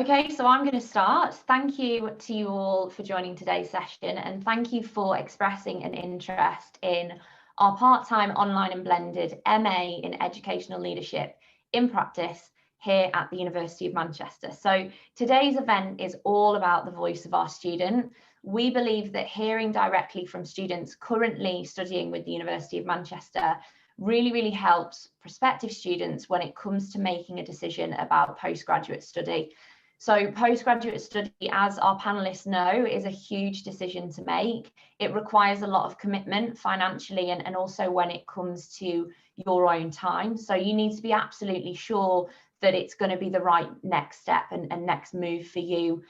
Okay, so I'm going to start. Thank you to you all for joining today's session, and thank you for expressing an interest in our part-time online and blended MA in Educational Leadership in Practice here at the University of Manchester. So today's event is all about the voice of our student. We believe that hearing directly from students currently studying with the University of Manchester really helps prospective students when it comes to making a decision about postgraduate study. So postgraduate study, as our panelists know, is a huge decision to make. It requires a lot of commitment financially and also when it comes to your own time. So you need to be absolutely sure that it's going to be the right next step and next move for you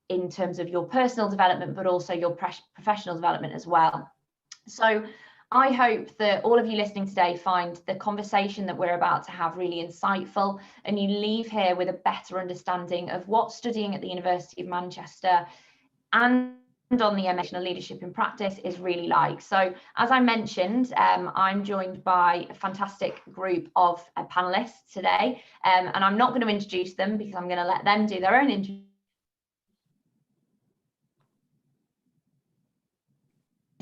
in terms of your personal development, but also your professional development as well. So I hope that all of you listening today find the conversation that we're about to have really insightful, and you leave here with a better understanding of what studying at the University of Manchester and on the MA Leadership in Practice is really like. So as I mentioned, I'm joined by a fantastic group of panelists today, and I'm not going to introduce them because I'm going to let them do their own introduction.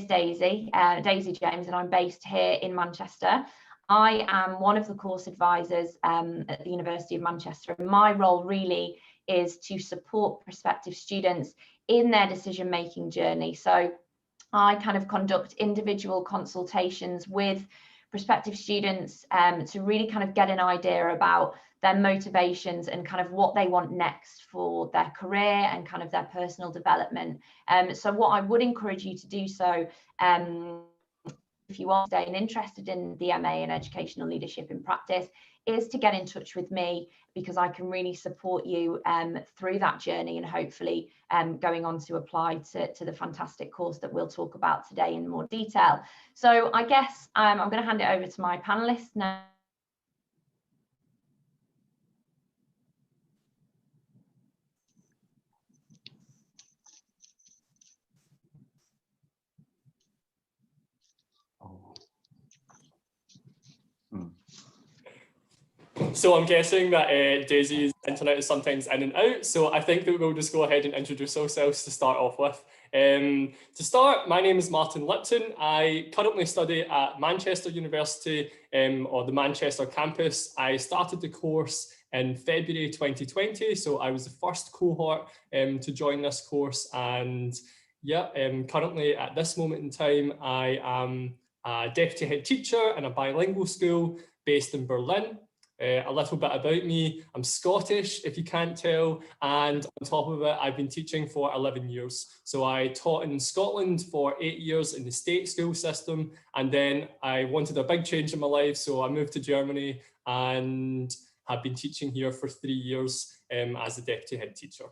Daisy James, and I'm based here in Manchester. I am one of the course advisors at the University of Manchester, and my role really is to support prospective students in their decision-making journey. So I kind of conduct individual consultations with prospective students to really kind of get an idea about their motivations and kind of what they want next for their career and kind of their personal development. So what I would encourage you to do so, if you are today and interested in the MA in Educational Leadership in Practice, is to get in touch with me, because I can really support you through that journey and hopefully going on to apply to the fantastic course that we'll talk about today in more detail. So I guess I'm going to hand it over to my panelists now. So I'm guessing that Daisy's internet is sometimes in and out, so I think that we'll just go ahead and introduce ourselves to start off with. To start, my name is Martin Lipton. I currently study at Manchester University, or the Manchester campus. I started the course in February 2020, so I was the first cohort to join this course, and yeah, currently at this moment in time, I am a deputy head teacher in a bilingual school based in Berlin. A little bit about me: I'm Scottish, if you can't tell, and on top of it, I've been teaching for 11 years. So I taught in Scotland for 8 years in the state school system, and then I wanted a big change in my life, so I moved to Germany and have been teaching here for 3 years as a deputy head teacher.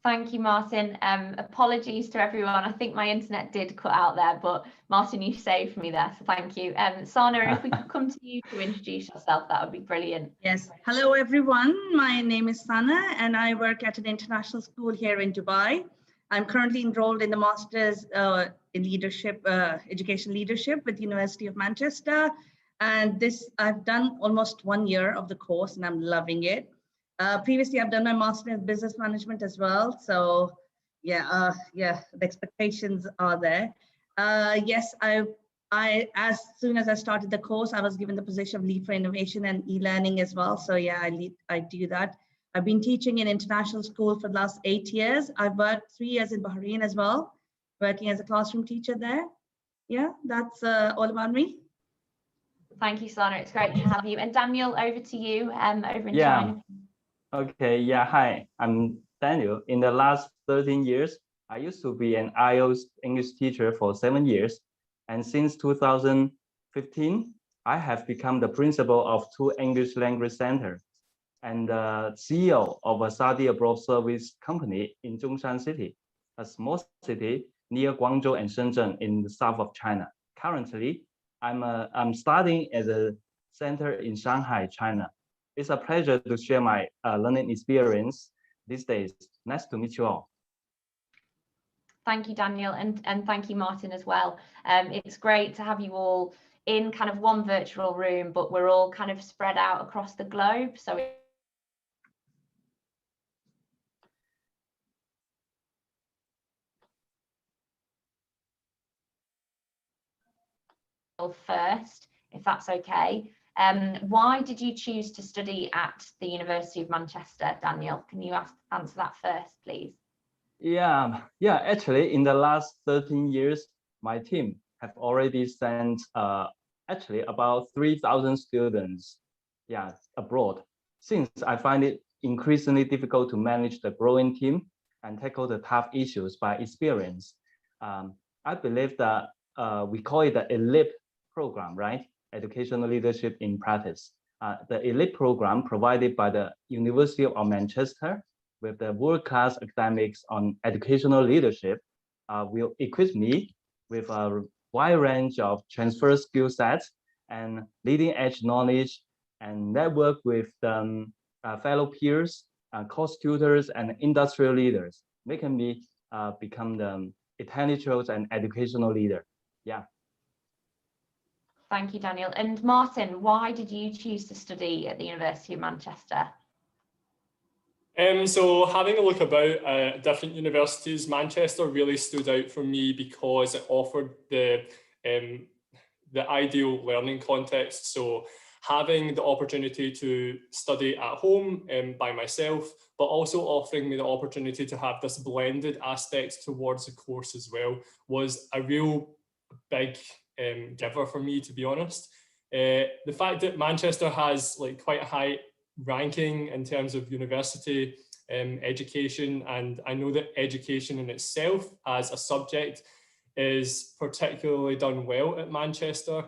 Thank you, Martin. Apologies to everyone. I think my internet did cut out there, but Martin, you saved me there, so thank you. Sana, if we could come to you to introduce yourself, that would be brilliant. Yes. Hello, everyone. My name is Sana, and I work at an international school here in Dubai. I'm currently enrolled in the Masters in Leadership, Education Leadership with the University of Manchester. And I've done almost 1 year of the course, and I'm loving it. Previously, I've done my master's in business management as well. So yeah, the expectations are there. Yes, I as soon as I started the course, I was given the position of lead for innovation and e-learning as well. So yeah, I do that. I've been teaching in international school for the last 8 years. I've worked 3 years in Bahrain as well, working as a classroom teacher there. Yeah, that's all about me. Thank you, Sana. It's great to have you. And Daniel, over to you over in China. Okay, yeah, hi, I'm Daniel. In the last 13 years, I used to be an IELTS English teacher for 7 years. And since 2015, I have become the principal of 2 English language centers and the CEO of a study abroad service company in Zhongshan City, a small city near Guangzhou and Shenzhen in the south of China. Currently, I'm studying at a center in Shanghai, China. It's a pleasure to share my learning experience these days. Nice to meet you all. Thank you, Daniel, and thank you, Martin, as well. It's great to have you all in kind of one virtual room, but we're all kind of spread out across the globe. So first, if that's okay. Why did you choose to study at the University of Manchester, Daniel? Can you answer that first, please? Yeah, actually, in the last 13 years, my team have already sent actually about 3,000 students abroad. Since I find it increasingly difficult to manage the growing team and tackle the tough issues by experience, I believe that we call it the ELIP program, right? Educational Leadership in Practice. The ELIP program provided by the University of Manchester with the world-class academics on educational leadership will equip me with a wide range of transfer skill sets and leading-edge knowledge and network with fellow peers, course tutors, and industrial leaders, making me become the intellectual and educational leader. Yeah. Thank you, Daniel. And Martin, why did you choose to study at the University of Manchester? So having a look about different universities, Manchester really stood out for me because it offered the ideal learning context. So having the opportunity to study at home by myself, but also offering me the opportunity to have this blended aspect towards the course as well was a real big giver for me, to be honest. The fact that Manchester has like quite a high ranking in terms of university education, and I know that education in itself as a subject is particularly done well at Manchester.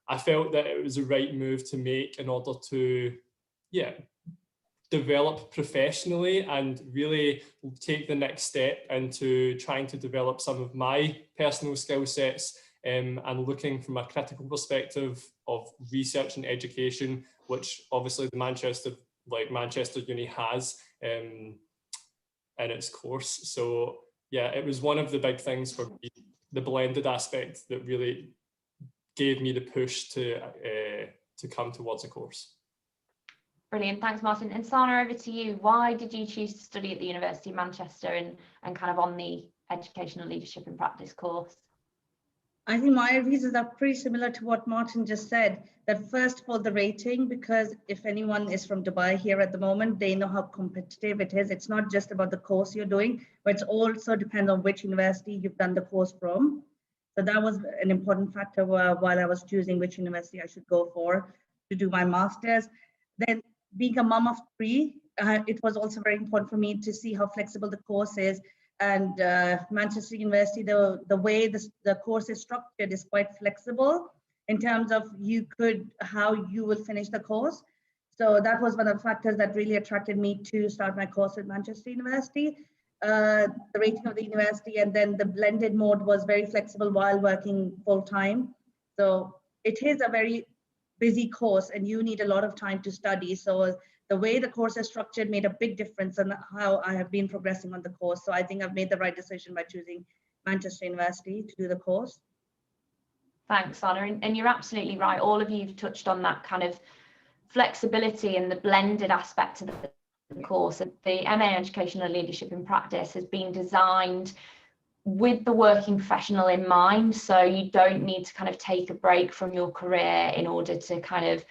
I felt that it was the right move to make in order to develop professionally and really take the next step into trying to develop some of my personal skill sets and looking from a critical perspective of research and education, which obviously the Manchester Uni has in its course. So yeah, it was one of the big things for me, the blended aspect that really gave me the push to come towards the course. Brilliant, thanks Martin. And Sana, over to you. Why did you choose to study at the University of Manchester and kind of on the Educational Leadership in Practice course? I think my reasons are pretty similar to what Martin just said. That first of all, the rating, because if anyone is from Dubai here at the moment, they know how competitive it is. It's not just about the course you're doing, but it also depends on which university you've done the course from. So that was an important factor while I was choosing which university I should go for to do my master's. Then being a mom of three, it was also very important for me to see how flexible the course is. And Manchester University, the way the course is structured is quite flexible in terms of how you will finish the course. So that was one of the factors that really attracted me to start my course at Manchester University. The rating of the university, and then the blended mode was very flexible while working full time. So it is a very busy course and you need a lot of time to study. So the way the course is structured made a big difference on how I have been progressing on the course. So I think I've made the right decision by choosing Manchester University to do the course. Thanks, Anna. And you're absolutely right. All of you have touched on that kind of flexibility and the blended aspect of the course. The MA Educational Leadership in Practice has been designed with the working professional in mind. So you don't need to kind of take a break from your career in order to kind of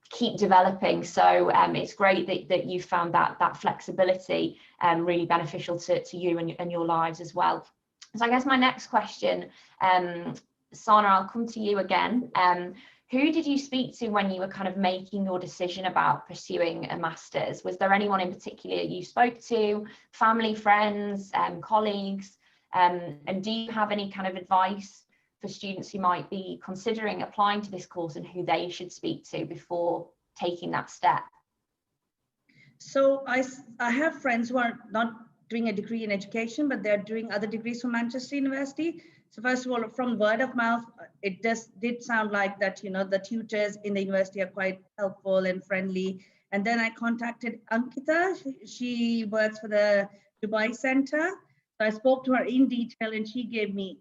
keep developing. So it's great that you found that flexibility really beneficial to you and your lives as well. So I guess my next question, Sana, I'll come to you again. Who did you speak to when you were kind of making your decision about pursuing a master's? Was there anyone in particular you spoke to, family, friends, colleagues? And do you have any kind of advice for students who might be considering applying to this course and who they should speak to before taking that step? So I have friends who are not doing a degree in education, but they're doing other degrees from Manchester University. So first of all, from word of mouth, it just did sound like that, the tutors in the university are quite helpful and friendly. And then I contacted Ankita. She works for the Dubai Center. So I spoke to her in detail and she gave me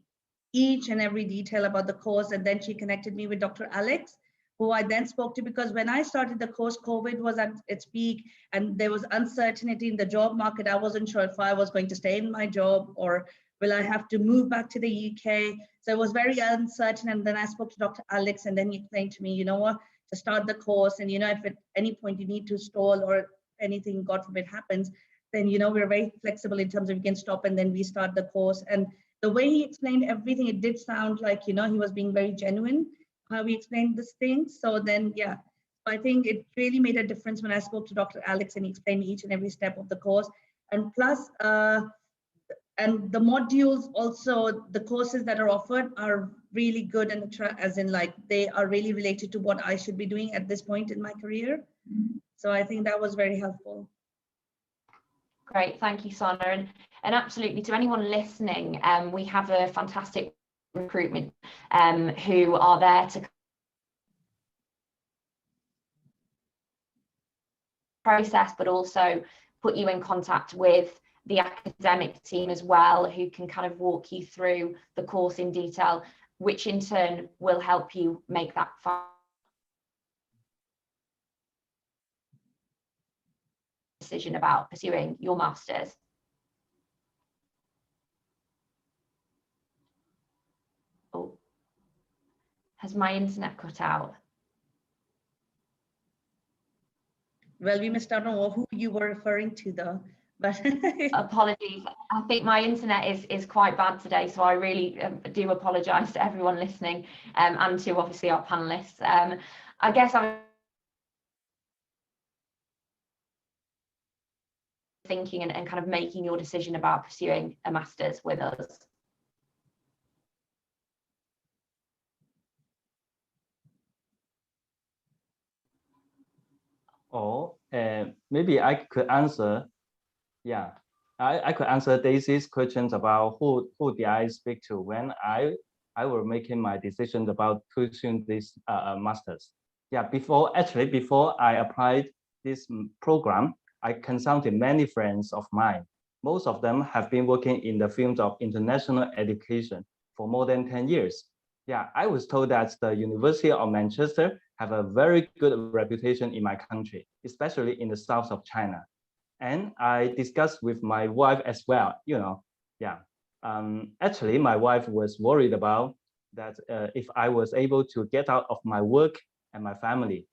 each and every detail about the course. And then she connected me with Dr. Alex, who I then spoke to, because when I started the course, COVID was at its peak and there was uncertainty in the job market. I wasn't sure if I was going to stay in my job or Will I have to move back to the UK? So it was very uncertain. And then I spoke to Dr. Alex, and then he explained to me, you know what, to start the course. And, if at any point you need to stall or anything, God forbid, happens, then, we're very flexible in terms of we can stop and then restart the course. And the way he explained everything, it did sound like, he was being very genuine how he explained this thing. So then, yeah, I think it really made a difference when I spoke to Dr. Alex and he explained each and every step of the course. And plus, and the modules also, the courses that are offered are really good, and as in like they are really related to what I should be doing at this point in my career. So I think that was very helpful. Great, thank you, Sana. And absolutely, to anyone listening, we have a fantastic recruitment who are there to process, but also put you in contact with the academic team as well, who can kind of walk you through the course in detail, which in turn will help you make that decision about pursuing your master's. Oh, has my internet cut out? Well, we missed out on who you were referring to though. But apologies, I think my internet is quite bad today, so I really do apologise to everyone listening, and to obviously our panelists. I guess I'm thinking and kind of making your decision about pursuing a master's with us. Or maybe I could answer. Yeah, I could answer Daisy's questions about who did I speak to when I were making my decisions about pursuing this master's. Yeah, before I applied this program, I consulted many friends of mine. Most of them have been working in the field of international education for more than 10 years. Yeah, I was told that the University of Manchester have a very good reputation in my country, especially in the south of China. And I discussed with my wife as well, yeah. Actually, my wife was worried about that if I was able to get out of my work and my family,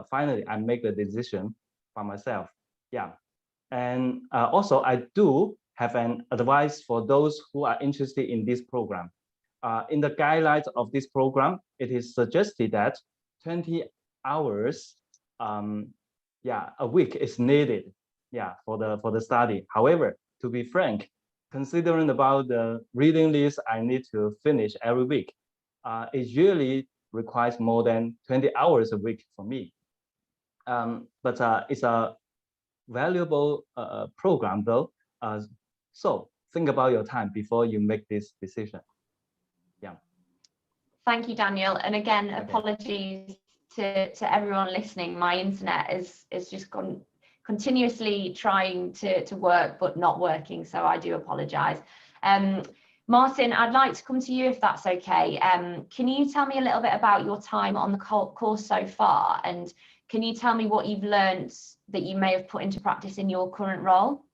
finally, I make the decision by myself. Yeah. And also, I do have an advice for those who are interested in this program. In the guidelines of this program, it is suggested that 20 hours a week is needed for the study. However, to be frank, considering about the reading list I need to finish every week, it usually requires more than 20 hours a week for me. But it's a valuable program though. So think about your time before you make this decision. Yeah. Thank you, Daniel. And again, apologies to everyone listening. My internet is just gone continuously trying to work but not working, so I do apologize. Martin, I'd like to come to you if that's okay. Can you tell me a little bit about your time on the course so far, and can you tell me what you've learned that you may have put into practice in your current role?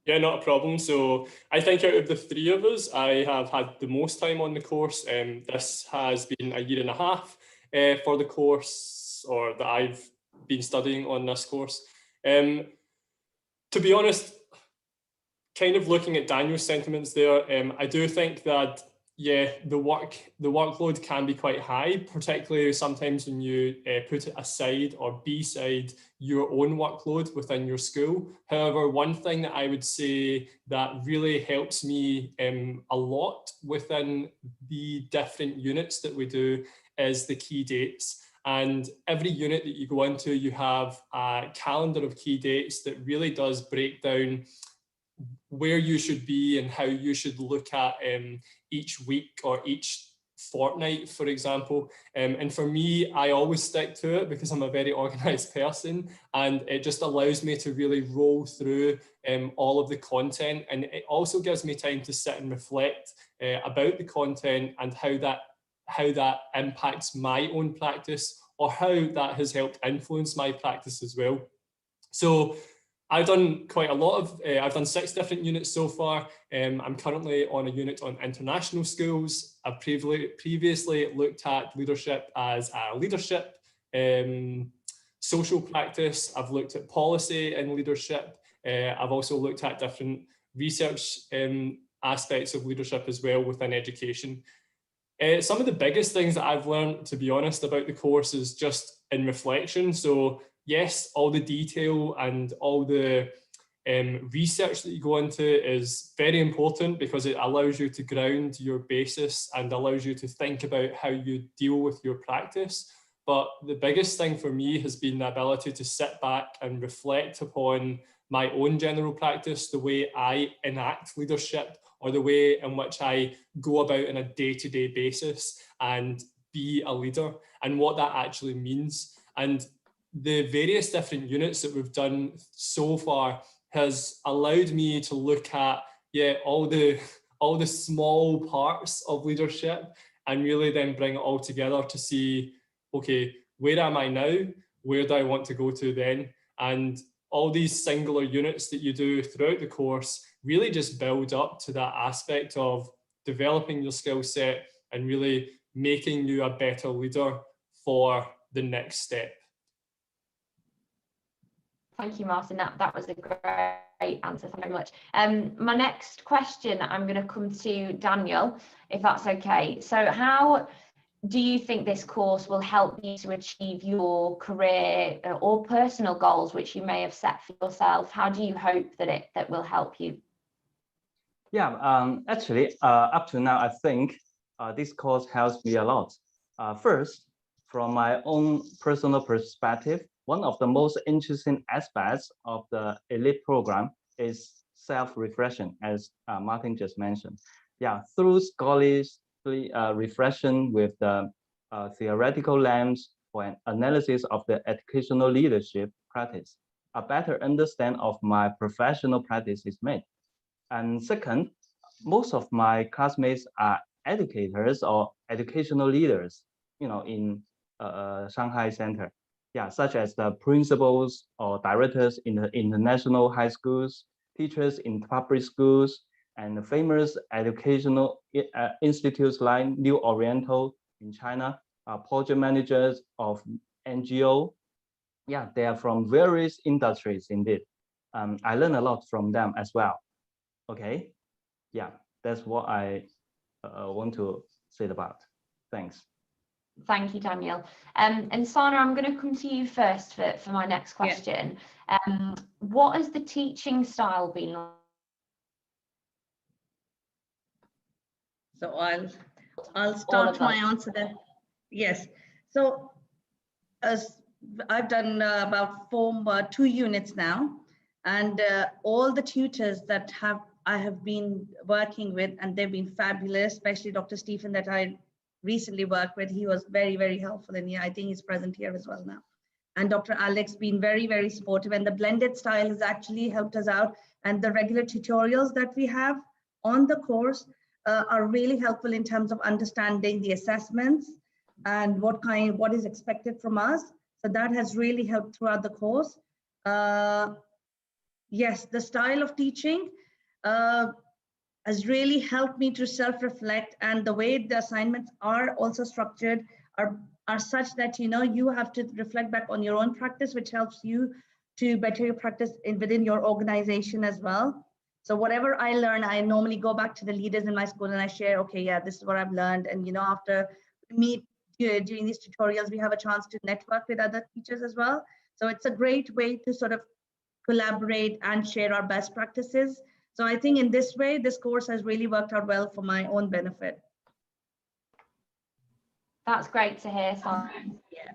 Yeah, not a problem. So I think out of the three of us, I have had the most time on the course. This has been a year and a half for the course, or that I've been studying on this course. To be honest, kind of looking at Daniel's sentiments there, I do think that, yeah, the workload can be quite high, particularly sometimes when you put it aside or beside your own workload within your school. However, one thing that I would say that really helps me a lot within the different units that we do is the key dates. And every unit that you go into, you have a calendar of key dates that really does break down where you should be and how you should look at each week or each fortnight, for example. And for me, I always stick to it because I'm a very organized person, and it just allows me to really roll through all of the content. And it also gives me time to sit and reflect about the content and how that impacts my own practice, or how that has helped influence my practice as well. So I've done quite a lot of, I've done 6 different units so far. I'm currently on a unit on international schools. I've previously looked at leadership as a leadership, social practice. I've looked at policy and leadership. I've also looked at different research aspects of leadership as well within education. Some of the biggest things that I've learned, to be honest, about the course is just in reflection. So yes, all the detail and all the research that you go into is very important because it allows you to ground your basis and allows you to think about how you deal with your practice. But the biggest thing for me has been the ability to sit back and reflect upon my own general practice, the way I enact leadership, or the way in which I go about on a day-to-day basis and be a leader, and what that actually means. And the various different units that we've done so far has allowed me to look at, all the small parts of leadership and really then bring it all together to see, okay, where am I now? Where do I want to go to then? And all these singular units that you do throughout the course really just build up to that aspect of developing your skill set and really making you a better leader for the next step. Thank you, Martin. That was a great answer. Thank you very much. My next question, I'm going to come to Daniel, if that's okay. So how do you think this course will help you to achieve your career or personal goals, which you may have set for yourself? How do you hope that that will help you? Yeah, actually, up to now, I think this course helps me a lot. First, from my own personal perspective, one of the most interesting aspects of the elite program is self-reflection, as Martin just mentioned. Yeah, through scholarly reflection with the theoretical lens for an analysis of the educational leadership practice, a better understanding of my professional practice is made. And second, most of my classmates are educators or educational leaders, in Shanghai Center. Yeah, such as the principals or directors in the international high schools, teachers in public schools, and the famous educational institutes like New Oriental in China, project managers of NGO. Yeah, they are from various industries indeed. I learn a lot from them as well. Okay, yeah, that's what I want to say about. Thanks. Thank you, Daniel. And Sana, I'm going to come to you first for my next question. Yeah. What has the teaching style been like? So I'll start my answer then. Yes. So as I've done about 2 units now, and all the tutors that I have been working with, and they've been fabulous, especially Dr. Stephen that I recently worked with. He was very, very helpful, and I think he's present here as well now. And Dr. Alex been very, very supportive, and the blended style has actually helped us out. And the regular tutorials that we have on the course are really helpful in terms of understanding the assessments and what is expected from us. So that has really helped throughout the course. Yes, the style of teaching has really helped me to self-reflect, and the way the assignments are also structured are such that you have to reflect back on your own practice, which helps you to better your practice within your organization as well. So whatever I learn, I normally go back to the leaders in my school and I share, okay, yeah, this is what I've learned. And after we meet during these tutorials, we have a chance to network with other teachers as well. So it's a great way to sort of collaborate and share our best practices. So I think in this way, this course has really worked out well for my own benefit. That's great to hear, Sana. Yeah.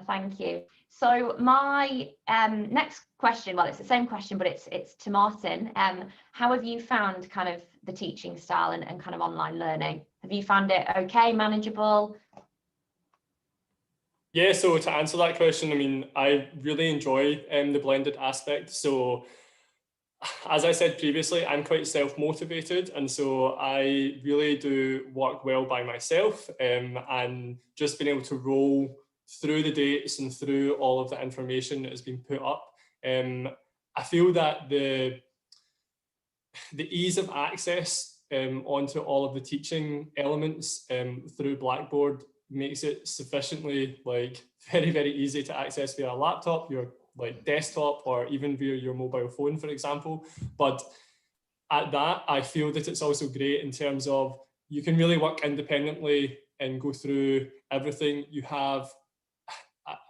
Thank you. So my next question, well, it's the same question, but it's to Martin. How have you found kind of the teaching style and kind of online learning? Have you found it okay, manageable? Yeah, so to answer that question, I mean, I really enjoy the blended aspect. So as I said previously, I'm quite self-motivated, and so I really do work well by myself, and just being able to roll through the dates and through all of the information that has been put up. I feel that the ease of access onto all of the teaching elements through Blackboard makes it sufficiently like very, very easy to access via a laptop, your like desktop, or even via your mobile phone, for example. But at that, I feel that it's also great in terms of you can really work independently and go through everything. You have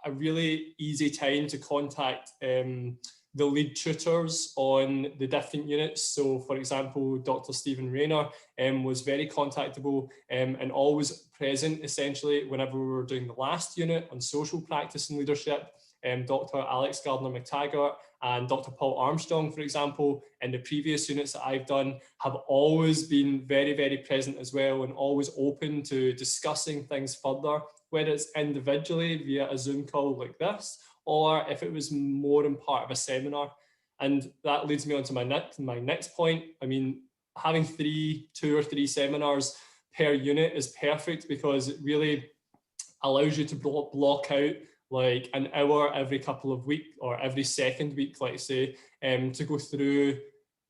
a really easy time to contact the lead tutors on the different units. So for example, Dr. Stephen Rayner was very contactable and always present essentially whenever we were doing the last unit on social practice and leadership. Dr. Alex Gardner-McTaggart and Dr. Paul Armstrong, for example, in the previous units that I've done, have always been very, very present as well, and always open to discussing things further, whether it's individually via a Zoom call like this, or if it was more in part of a seminar. And that leads me on to my next point. I mean, having 2 or 3 seminars per unit is perfect, because it really allows you to block out like an hour every couple of weeks, or every second week, let's say, to go through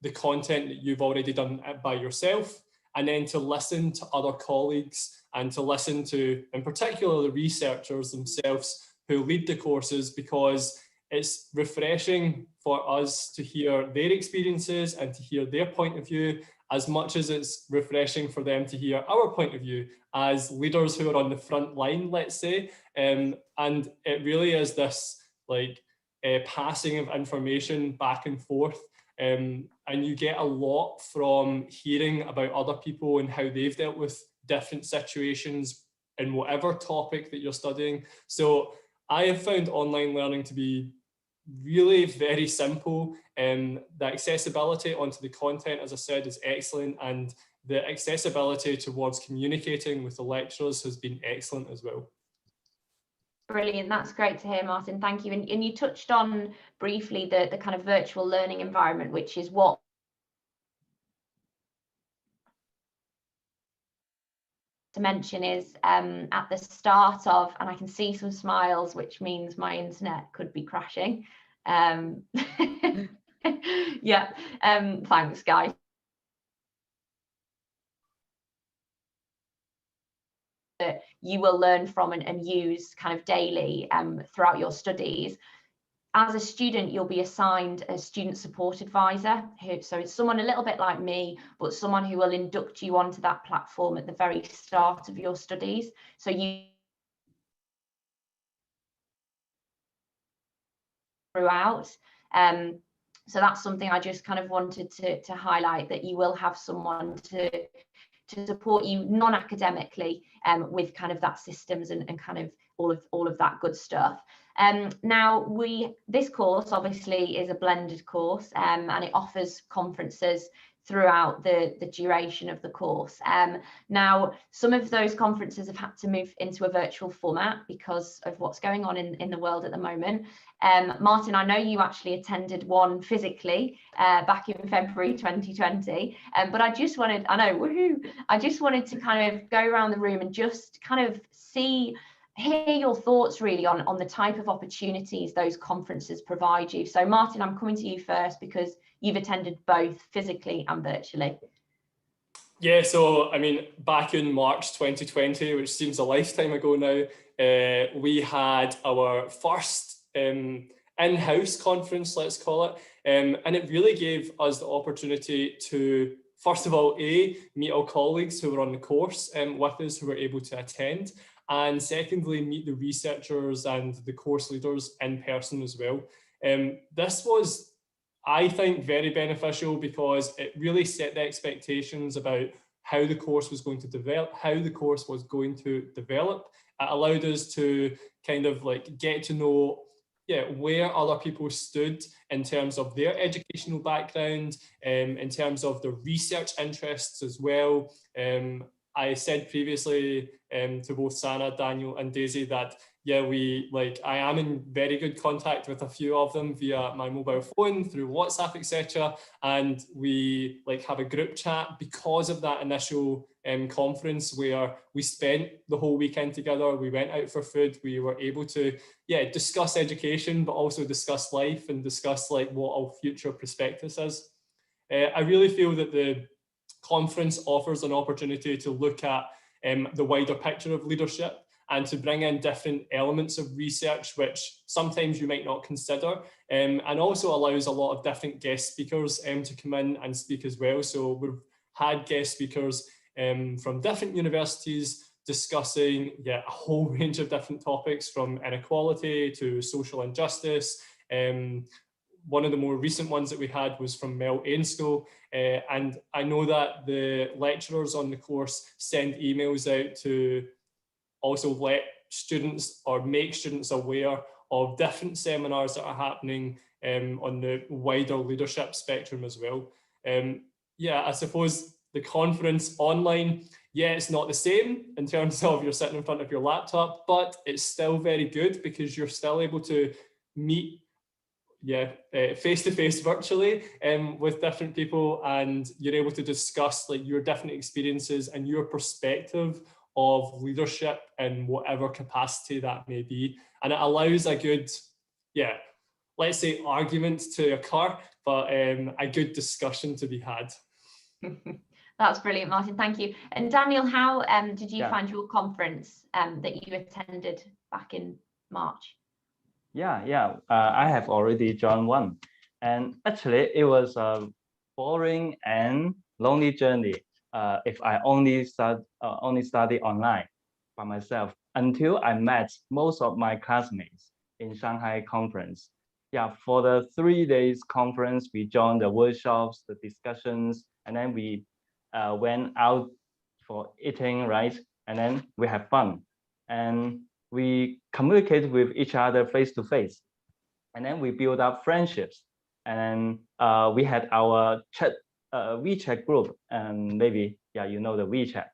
the content that you've already done by yourself, and then to listen to other colleagues and to listen to, in particular, the researchers themselves who lead the courses, because it's refreshing for us to hear their experiences and to hear their point of view, as much as it's refreshing for them to hear our point of view as leaders who are on the front line, let's say. And it really is this like passing of information back and forth. And you get a lot from hearing about other people and how they've dealt with different situations in whatever topic that you're studying. So I have found online learning to be really very simple, and the accessibility onto the content, as I said, is excellent, and the accessibility towards communicating with the lecturers has been excellent as well. Brilliant, that's great to hear, Martin, thank you. And you touched on briefly the kind of virtual learning environment, which is what to mention is at the start of, and I can see some smiles, which means my internet could be crashing. Yeah, thanks guys. That you will learn from and use kind of daily throughout your studies. As a student, you'll be assigned a student support advisor, so it's someone a little bit like me, but someone who will induct you onto that platform at the very start of your studies. So you throughout. So that's something I just kind of wanted to highlight, that you will have someone to support you non-academically with kind of that systems and kind of all of that good stuff. Now this course obviously is a blended course, and it offers conferences throughout the duration of the course. Now some of those conferences have had to move into a virtual format because of what's going on in the world at the moment. Martin, I know you actually attended one physically back in February 2020, but I just wanted to kind of go around the room and just kind of hear your thoughts really on the type of opportunities those conferences provide you. So Martin, I'm coming to you first because you've attended both physically and virtually. Yeah, so I mean, back in March 2020, which seems a lifetime ago now, we had our first in-house conference, let's call it, and it really gave us the opportunity to, first of all, meet our colleagues who were on the course with us, who were able to attend, and secondly, meet the researchers and the course leaders in person as well. This was, I think, very beneficial because it really set the expectations about how the course was going to develop, It allowed us to kind of like get to know where other people stood in terms of their educational background, in terms of their research interests as well. I said previously to both Sana, Daniel and Daisy that yeah, I am in very good contact with a few of them via my mobile phone, through WhatsApp, etc. And we have a group chat because of that initial conference where we spent the whole weekend together. We went out for food. We were able to, discuss education, but also discuss life and discuss what our future prospectus is. I really feel that the conference offers an opportunity to look at the wider picture of leadership and to bring in different elements of research, which sometimes you might not consider, and also allows a lot of different guest speakers to come in and speak as well. So we've had guest speakers from different universities discussing a whole range of different topics, from inequality to social injustice. One of the more recent ones that we had was from Mel Ainscough, and I know that the lecturers on the course send emails out to also let students or make students aware of different seminars that are happening on the wider leadership spectrum as well. I suppose the conference online, it's not the same in terms of you're sitting in front of your laptop, but it's still very good because you're still able to meet face-to-face virtually with different people, and you're able to discuss your different experiences and your perspective of leadership in whatever capacity that may be. And it allows a good, let's say, argument to occur, but a good discussion to be had. That's brilliant, Martin. Thank you. And Daniel, how did you find your conference that you attended back in March? I have already joined one, and actually it was a boring and lonely journey if I only study online by myself, until I met most of my classmates in Shanghai conference. For the 3 days conference, we joined the workshops, the discussions, and then we went out for eating, right? And then we have fun, and we communicate with each other face to face, and then we build up friendships. And we had our WeChat group, and maybe you know the WeChat,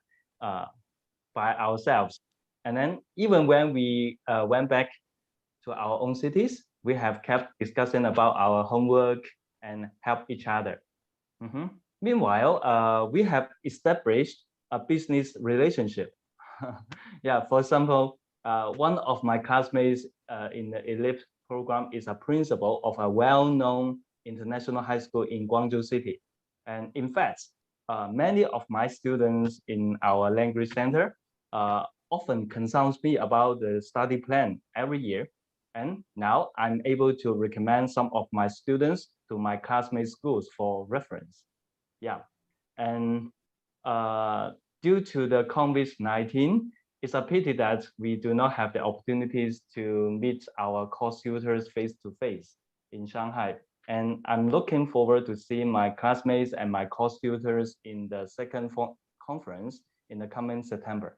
by ourselves. And then even when we went back to our own cities, we have kept discussing about our homework and help each other. Meanwhile, we have established a business relationship. For example, one of my classmates in the elite program is a principal of a well-known international high school in Guangzhou City. And in fact, many of my students in our language center often consult me about the study plan every year. And now I'm able to recommend some of my students to my classmate schools for reference. And due to the COVID-19, it's a pity that we do not have the opportunities to meet our course tutors face-to-face in Shanghai. And I'm looking forward to seeing my classmates and my course tutors in the second conference in the coming September.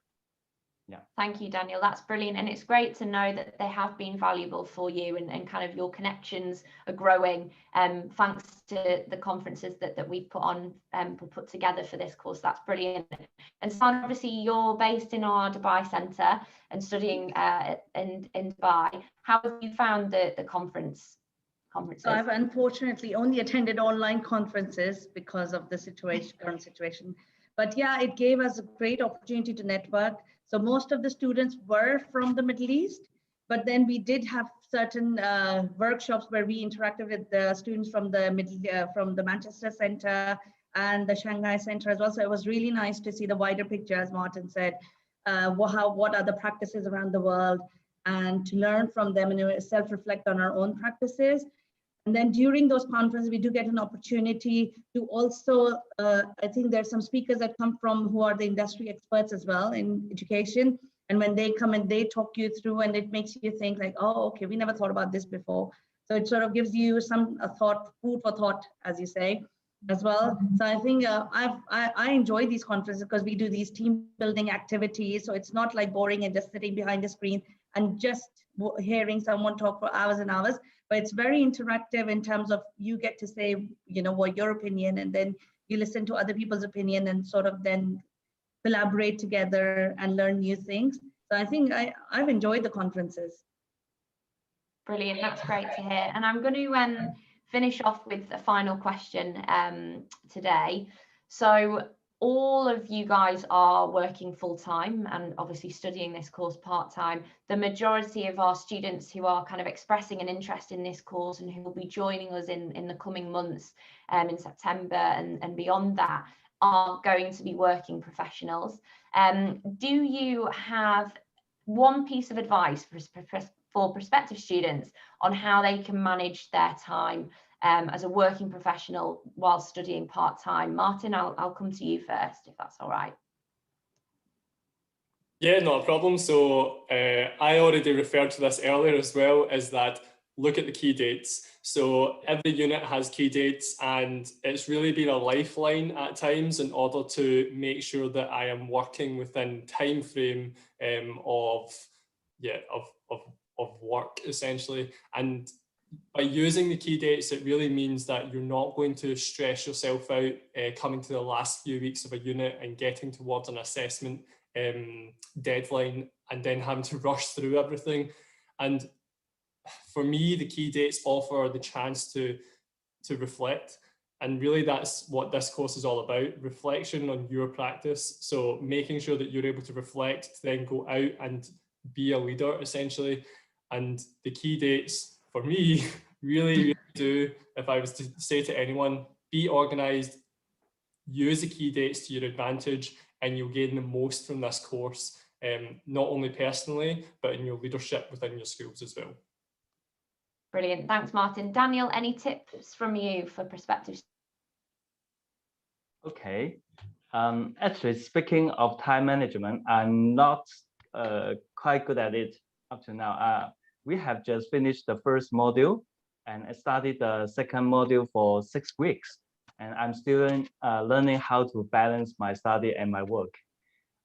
Thank you, Daniel. That's brilliant. And it's great to know that they have been valuable for you, and kind of your connections are growing thanks to the conferences that we've put together for this course. That's brilliant. And Sana, obviously you're based in our Dubai Centre and studying in Dubai. How have you found the conferences? So I've unfortunately only attended online conferences because of the current situation. But it gave us a great opportunity to network. So most of the students were from the Middle East, but then we did have certain workshops where we interacted with the students from the Manchester Center and the Shanghai Center as well. So it was really nice to see the wider picture, as Martin said, what are the practices around the world, and to learn from them and self-reflect on our own practices. And then during those conferences, we do get an opportunity to also, I think there's some speakers that come from who are the industry experts as well in education. And when they come and they talk you through, and it makes you think like, oh, okay, we never thought about this before. So it sort of gives you food for thought, as you say, as well. So I think I enjoy these conferences because we do these team building activities. So it's not like boring and just sitting behind a screen and just hearing someone talk for hours and hours. But it's very interactive in terms of you get to say, what your opinion, and then you listen to other people's opinion and sort of then collaborate together and learn new things. So I think I've enjoyed the conferences. Brilliant, that's great to hear. And I'm going to finish off with a final question today. So all of you guys are working full-time and obviously studying this course part-time. The majority of our students who are kind of expressing an interest in this course and who will be joining us in the coming months in September and beyond that are going to be working professionals. Do you have one piece of advice for prospective students on how they can manage their time as a working professional while studying part-time? Martin, I'll come to you first, if that's all right. Yeah, not a problem. So I already referred to this earlier as well, is that look at the key dates. So every unit has key dates, and it's really been a lifeline at times in order to make sure that I am working within time frame of work, essentially. And by using the key dates, it really means that you're not going to stress yourself out coming to the last few weeks of a unit and getting towards an assessment deadline and then having to rush through everything. And for me, the key dates offer the chance to reflect. And really that's what this course is all about, reflection on your practice. So making sure that you're able to reflect, to then go out and be a leader, essentially. And the key dates for me really do, if I was to say to anyone, be organized, use the key dates to your advantage, and you'll gain the most from this course, not only personally, but in your leadership within your schools as well. Brilliant, thanks Martin. Daniel, any tips from you for prospective? Okay, actually speaking of time management, I'm not quite good at it up to now. We have just finished the first module and I started the second module for 6 weeks. And I'm still learning how to balance my study and my work.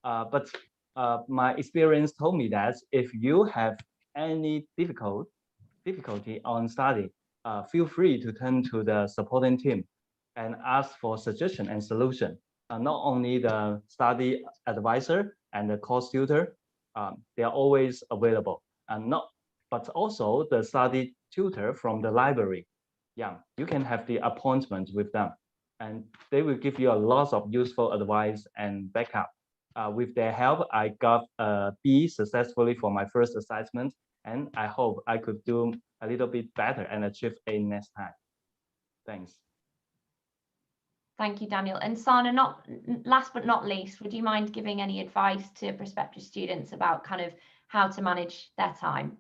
But my experience told me that if you have any difficulty on study, feel free to turn to the supporting team and ask for suggestion and solution. Not only the study advisor and the course tutor, they are always available, but also the study tutor from the library. Yeah, you can have the appointment with them, and they will give you a lot of useful advice and backup. With their help, I got a B successfully for my first assignment, and I hope I could do a little bit better and achieve A next time. Thanks. Thank you, Daniel. And Sana, last but not least, would you mind giving any advice to prospective students about kind of how to manage their time?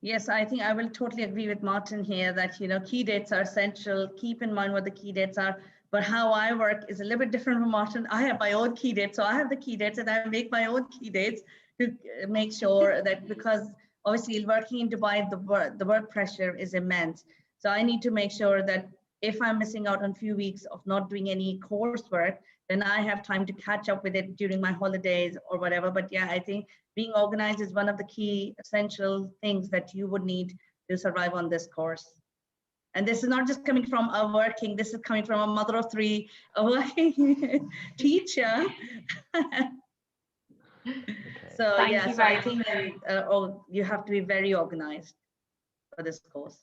Yes, I think I will totally agree with Martin here that, key dates are essential. Keep in mind what the key dates are. But how I work is a little bit different from Martin. I have my own key dates. So I have the key dates and I make my own key dates to make sure that, because obviously working in Dubai, the work pressure is immense. So I need to make sure that if I'm missing out on a few weeks of not doing any coursework, then I have time to catch up with it during my holidays or whatever. But yeah, I think being organized is one of the key essential things that you would need to survive on this course. And this is not just coming from a working, this is coming from a mother of three, a working teacher. Okay. So Thank yeah, you so I very think you have to be very organized for this course.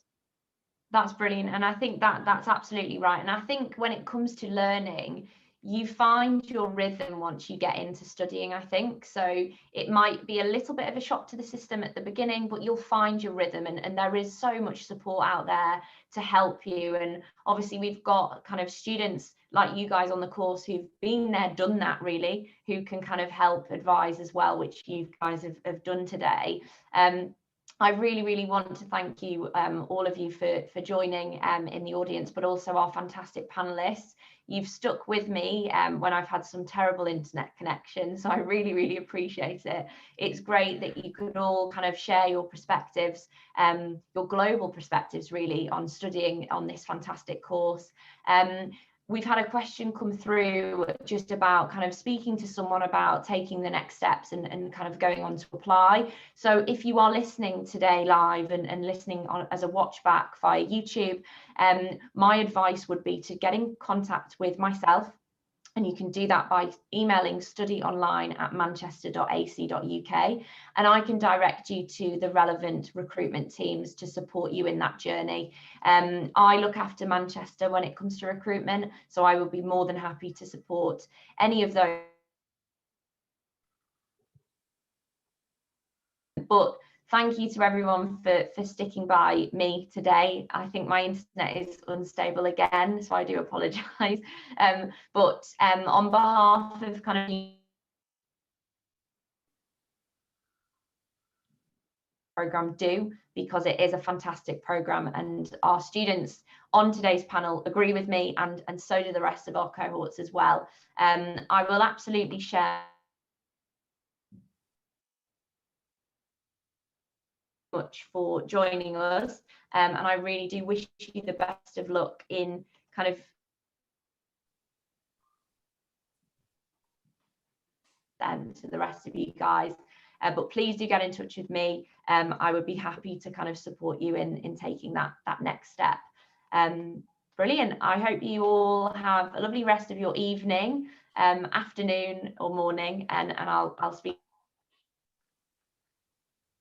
That's brilliant. And I think that's absolutely right. And I think when it comes to learning, you find your rhythm once you get into studying, I think. So it might be a little bit of a shock to the system at the beginning, but you'll find your rhythm, and there is so much support out there to help you. And obviously we've got kind of students like you guys on the course who've been there, done that really, who can kind of help advise as well, which you guys have done today. I really want to thank you, all of you, for joining in the audience, but also our fantastic panelists. You've stuck with me when I've had some terrible internet connections, so I really appreciate it. It's great that you could all kind of share your perspectives, your global perspectives really, on studying on this fantastic course. We've had a question come through just about kind of speaking to someone about taking the next steps and kind of going on to apply. So if you are listening today live and listening on as a watch back via YouTube, my advice would be to get in contact with myself And you can do that by emailing studyonline@manchester.ac.uk, and I can direct you to the relevant recruitment teams to support you in that journey. I look after Manchester when it comes to recruitment, so I will be more than happy to support any of those. But thank you to everyone for sticking by me today. I think my internet is unstable again, so I do apologise. But on behalf of kind of program, because it is a fantastic program, and our students on today's panel agree with me, and so do the rest of our cohorts as well. I will absolutely share much for joining us, and I really do wish you the best of luck in kind of to the rest of you guys, but please do get in touch with me. I would be happy to kind of support you in taking that next step. Brilliant. I hope you all have a lovely rest of your evening, afternoon or morning, and I'll speak.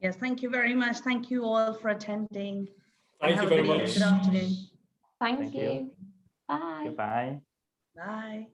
Yes, thank you very much. Thank you all for attending. Thank you very much. Good afternoon. Thank you. Bye. Goodbye. Bye.